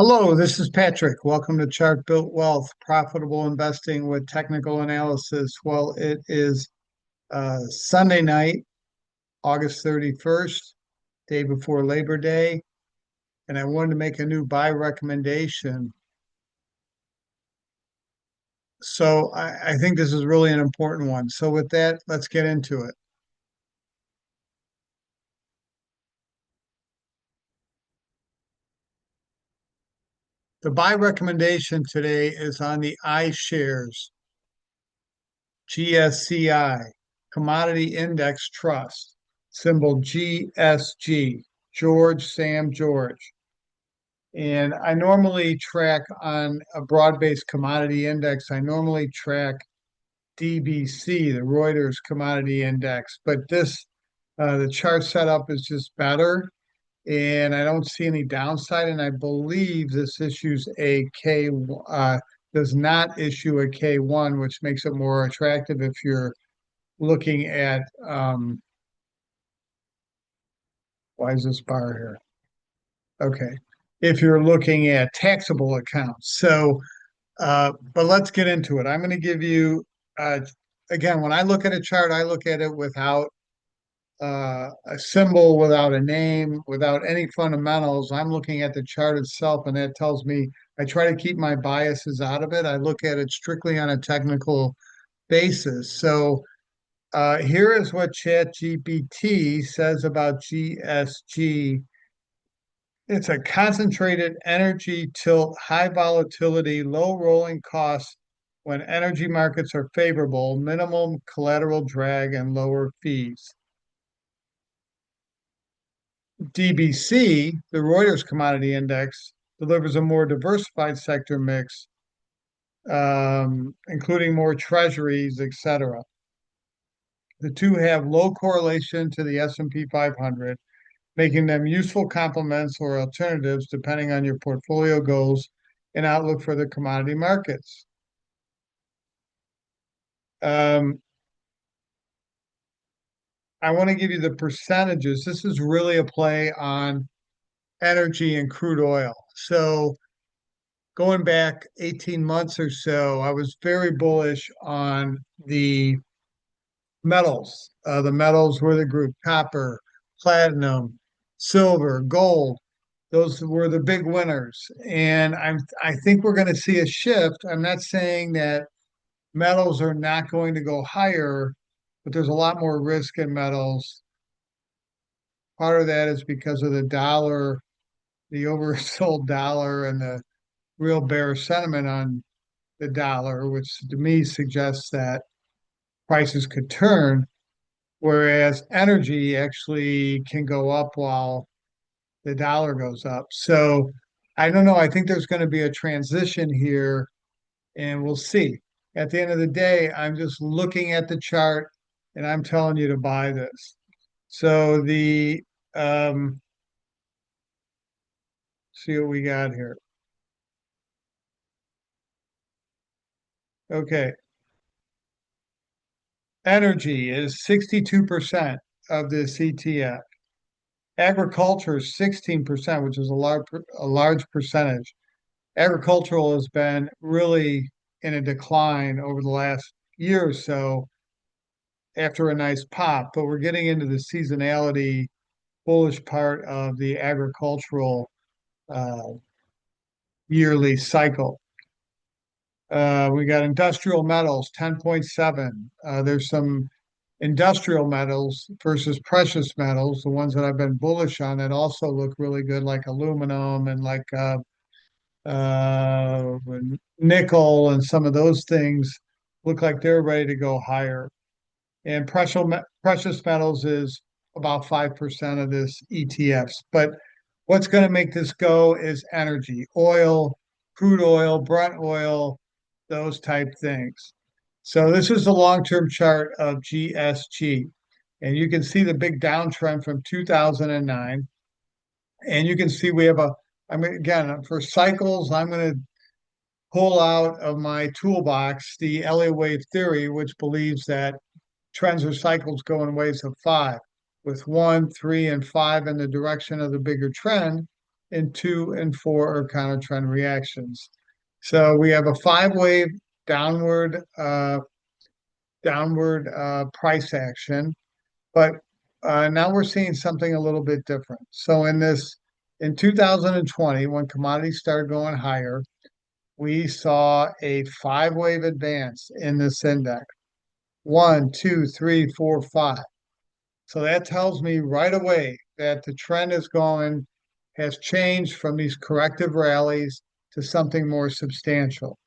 Hello, this is Patrick. Welcome to Chart Built Wealth, profitable investing with technical analysis. Well, it is Sunday night, August 31st, day before Labor Day, and I wanted to make a new buy recommendation. So I think this is really an important one. So with that, let's get into it. The buy recommendation today is on the iShares GSCI, Commodity Index Trust, symbol GSG, George Sam George. And I normally track on a broad-based commodity index. I normally track DBC, the Reuters Commodity Index, but the chart setup is just better, and I don't see any downside. And I believe this issues a does not issue a K1, which makes it more attractive if you're looking at why is this bar here? Okay. If you're looking at taxable accounts. But let's get into it. I'm going to give you, uh, again, when I look at a chart, I look at it without a symbol, without a name, without any fundamentals. I'm looking at the chart itself, and that tells me I try to keep my biases out of it. I look at it strictly on a technical basis. Here is what ChatGPT says about GSG. It's a concentrated energy tilt, high volatility, low rolling costs when energy markets are favorable, minimum collateral drag, and lower fees. DBC, the Reuters Commodity Index, delivers a more diversified sector mix, including more treasuries, etc. The two have low correlation to the S&P 500, making them useful complements or alternatives depending on your portfolio goals and outlook for the commodity markets. Um, I want to give you the percentages. This is really a play on energy and crude oil. So going back 18 months or so, I was very bullish on the metals. The metals were the group copper, platinum, silver, gold. Those were the big winners. And I think we're going to see a shift. I'm not saying that metals are not going to go higher, but there's a lot more risk in metals. Part of that is because of the dollar, the oversold dollar, and the real bearish sentiment on the dollar, which to me suggests that prices could turn, whereas energy actually can go up while the dollar goes up. So I don't know. I think there's going to be a transition here, and we'll see. At the end of the day, I'm just looking at the chart and I'm telling you to buy this. So the see what we got here. Okay. Energy is 62% of this ETF. Agriculture is 16%, which is a large percentage. Agricultural has been really in a decline over the last year or so after a nice pop, but we're getting into the seasonality bullish part of the agricultural uh, yearly cycle. We got industrial metals, 10.7. There's some industrial metals versus precious metals, the ones that I've been bullish on that also look really good, like aluminum and like uh, nickel and some of those things look like they're ready to go higher. And precious metals is about 5% of this ETFs. But what's going to make this go is energy, oil, crude oil, Brent oil, those type things. So this is the long-term chart of GSG. And you can see the big downtrend from 2009. And you can see we have I mean, again, for cycles, I'm going to pull out of my toolbox the LA wave theory, which believes that trends or cycles go in waves of five, with one, three, and five in the direction of the bigger trend. and 2 and 4 are counter trend reactions. So we have a five wave downward price action, but now we're seeing something a little bit different. So in 2020, when commodities started going higher, we saw a five wave advance in this index. One, two, three, four, five. So that tells me right away that the trend has changed from these corrective rallies to something more substantial.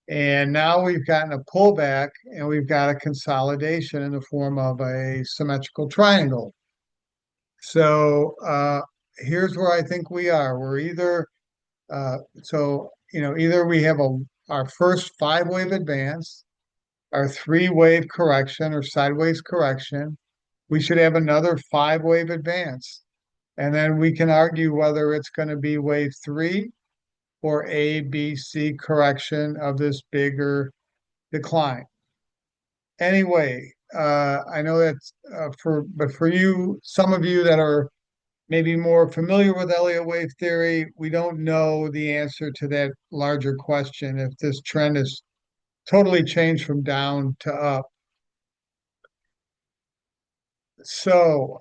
And now we've gotten a pullback and we've got a consolidation in the form of a symmetrical triangle. So here's where I think we are. We're either either we have our first five wave advance, our three wave correction or sideways correction. We should have another five wave advance. And then we can argue whether it's going to be wave three or A, B, C correction of this bigger decline. Anyway, I know that's but for you, some of you that are maybe more familiar with Elliott wave theory, we don't know the answer to that larger question if this trend has totally changed from down to up. So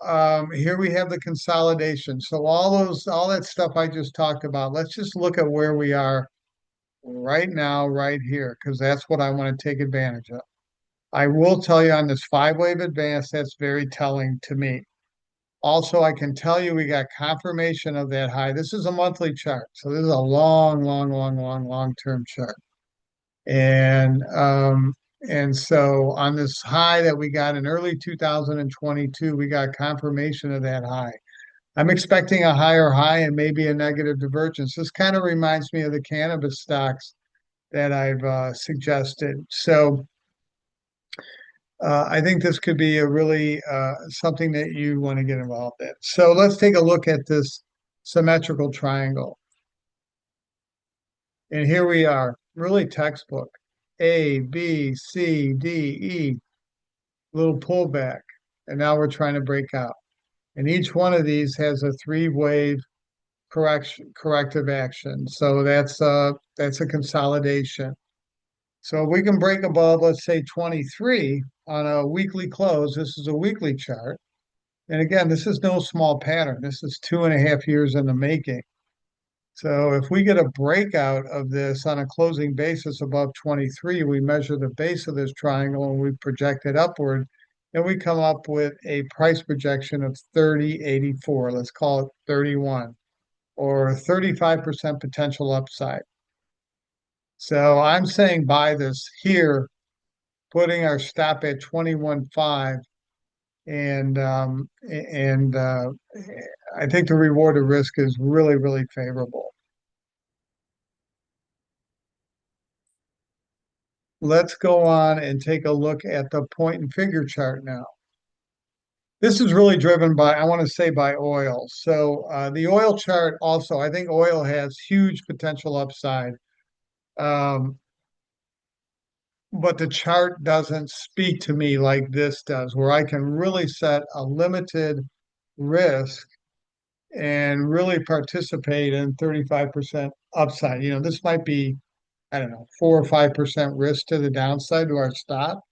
here we have the consolidation. So all that stuff I just talked about, let's just look at where we are right now, right here, because that's what I want to take advantage of. I will tell you on this five wave advance, that's very telling to me. Also, I can tell you we got confirmation of that high. This is a monthly chart. So this is a long-term chart. And so on this high that we got in early 2022, we got confirmation of that high. I'm expecting a higher high and maybe a negative divergence. This kind of reminds me of the cannabis stocks that I've suggested. So I think this could be a really something that you want to get involved in. So let's take a look at this symmetrical triangle. And here we are, really textbook. A, B, C, D, E, little pullback. And now we're trying to break out. And each one of these has a three wave corrective action. So that's a consolidation. So if we can break above, let's say 23 on a weekly close, this is a weekly chart. And again, this is no small pattern. This is 2.5 years in the making. So if we get a breakout of this on a closing basis above 23, we measure the base of this triangle and we project it upward, and we come up with a price projection of 30.84. Let's call it 31 or 35% potential upside. So I'm saying buy this here, putting our stop at 21.5, and I think the reward to risk is really, really favorable. Let's go on and take a look at the point and figure chart now. This is really driven by, I want to say, by oil. So the oil chart also, I think oil has huge potential upside. But the chart doesn't speak to me like this does, where I can really set a limited risk and really participate in 35% upside. This might be, I don't know, 4 or 5% risk to the downside to our stop,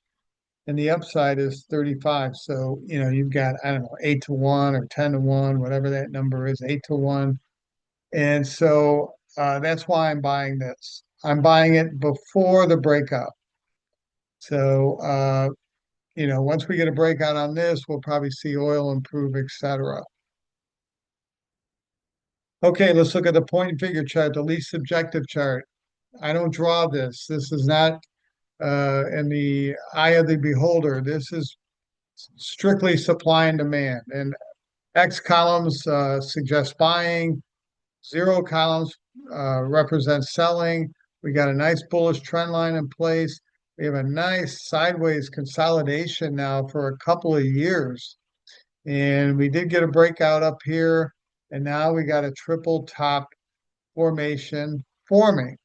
and the upside is 35. So, you've got, I don't know, 8 to 1 or 10 to 1, whatever that number is, 8 to 1. And so that's why I'm buying this. I'm buying it before the breakout. So, once we get a breakout on this, we'll probably see oil improve, etc. Okay, let's look at the point and figure chart, the least subjective chart. I don't draw this. This is not in the eye of the beholder. This is strictly supply and demand. And X columns suggest buying, zero columns represent selling. We got a nice bullish trend line in place. We have a nice sideways consolidation now for a couple of years. And we did get a breakout up here, and now we got a triple top formation forming.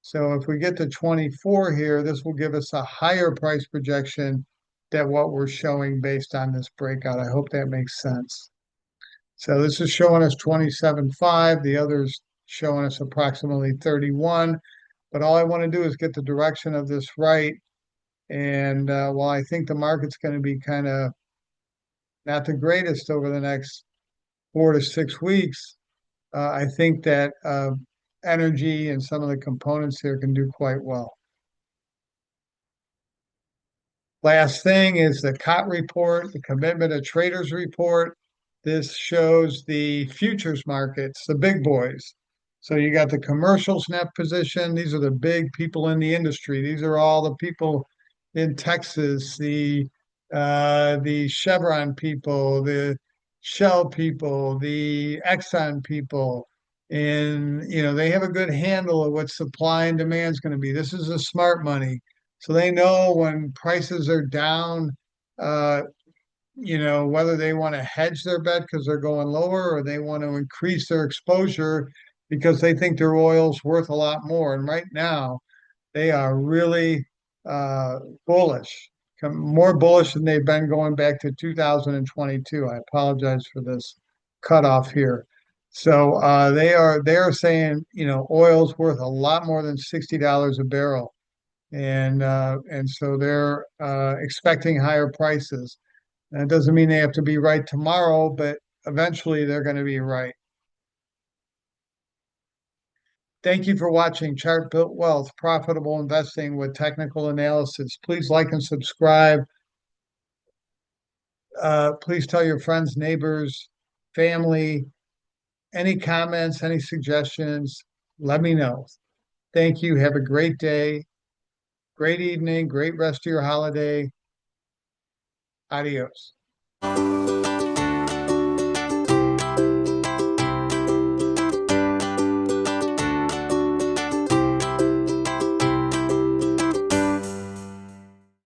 So if we get to 24 here, this will give us a higher price projection than what we're showing based on this breakout. I hope that makes sense. So this is showing us 27.5. The other's showing us approximately 31. But all I want to do is get the direction of this right. And while I think the market's going to be kind of not the greatest over the next 4 to 6 weeks, I think that energy and some of the components here can do quite well. Last thing is the COT report, the Commitment of Traders report. This shows the futures markets, the big boys. So you got the commercials net position. These are the big people in the industry. These are all the people in Texas, the Chevron people, the Shell people, the Exxon people. And they have a good handle of what supply and demand is going to be. This is the smart money. So they know when prices are down, uh, whether they want to hedge their bet because they're going lower or they want to increase their exposure because they think their oil's worth a lot more. And right now, they are really uh, bullish, more bullish than they've been going back to 2022. I apologize for this cutoff here. So they are saying, oil's worth a lot more than $60 a barrel, and so they're expecting higher prices. That doesn't mean they have to be right tomorrow, but eventually they're going to be right. Thank you for watching Chart Built Wealth, Profitable Investing with Technical Analysis. Please like and subscribe. Please tell your friends, neighbors, family, any comments, any suggestions, let me know. Thank you. Have a great day, great evening, great rest of your holiday. Adios.